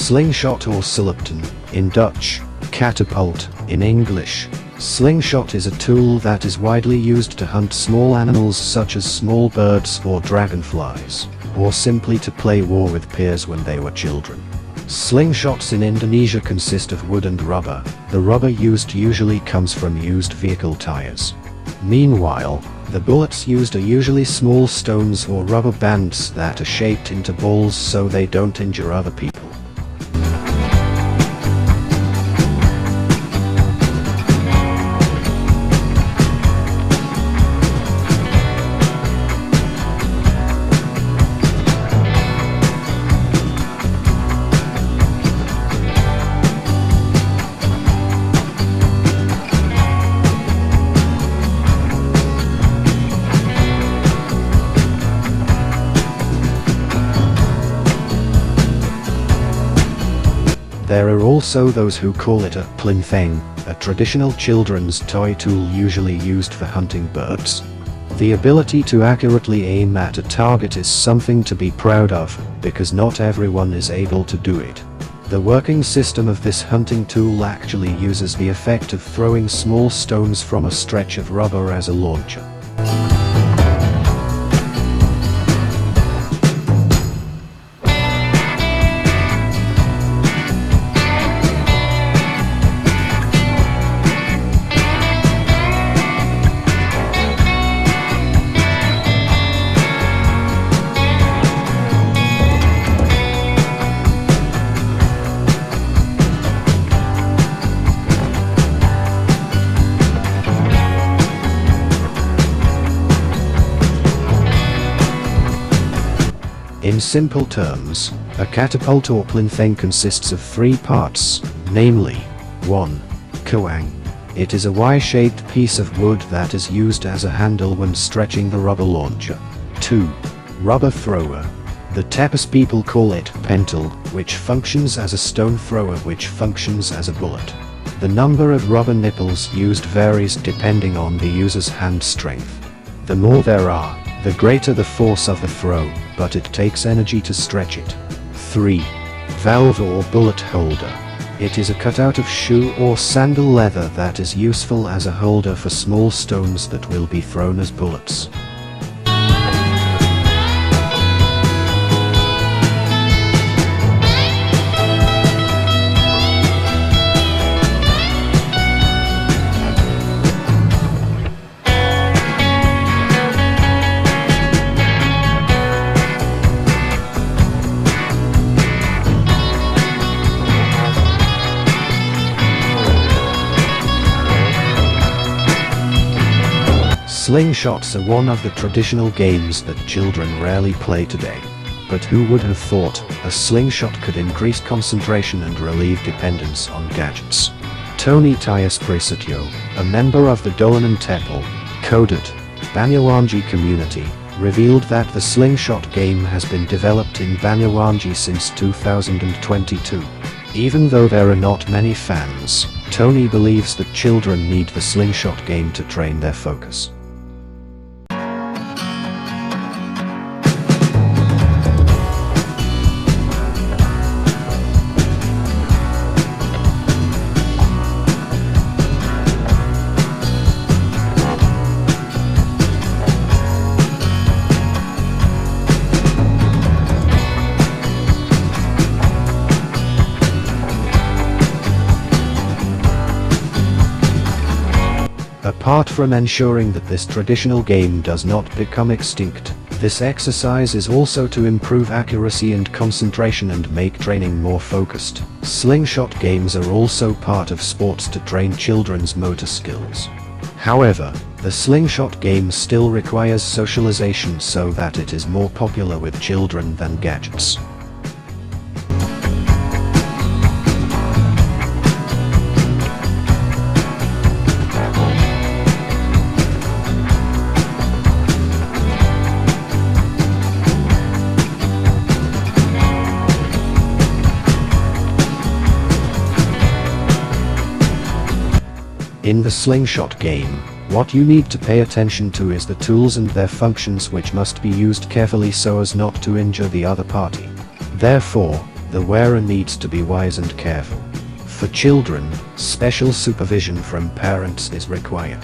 Slingshot or selepetan, in Dutch, catapult, in English. Slingshot is a tool that is widely used to hunt small animals such as small birds or dragonflies, or simply to play war with peers when they were children. Slingshots in Indonesia consist of wood and rubber. The rubber used usually comes from used vehicle tires. Meanwhile, the bullets used are usually small stones or rubber bands that are shaped into balls so they don't injure other people. There are also those who call it a plintheng, a traditional children's toy tool usually used for hunting birds. The ability to accurately aim at a target is something to be proud of, because not everyone is able to do it. The working system of this hunting tool actually uses the effect of throwing small stones from a stretch of rubber as a launcher. In simple terms, a catapult or plintheng consists of three parts, namely, 1. Kawang. It is a Y-shaped piece of wood that is used as a handle when stretching the rubber launcher. 2. Rubber thrower. The Tepes people call it pentil, which functions as a stone thrower which functions as a bullet. The number of rubber nipples used varies depending on the user's hand strength. The more there are, the greater the force of the throw, but it takes energy to stretch it. 3. Valve or bullet holder. It is a cutout of shoe or sandal leather that is useful as a holder for small stones that will be thrown as bullets. Slingshots are one of the traditional games that children rarely play today. But who would have thought a slingshot could increase concentration and relieve dependence on gadgets? Tony Tias Prisitio, a member of the Dolanan Temple, coded Banyuwangi community, revealed that the slingshot game has been developed in Banyuwangi since 2022. Even though there are not many fans, Tony believes that children need the slingshot game to train their focus. Apart from ensuring that this traditional game does not become extinct, this exercise is also to improve accuracy and concentration and make training more focused. Slingshot games are also part of sports to train children's motor skills. However, the slingshot game still requires socialization so that it is more popular with children than gadgets. In the slingshot game, what you need to pay attention to is the tools and their functions, which must be used carefully so as not to injure the other party. Therefore, The wearer needs to be wise and careful. For children, special supervision from parents is required.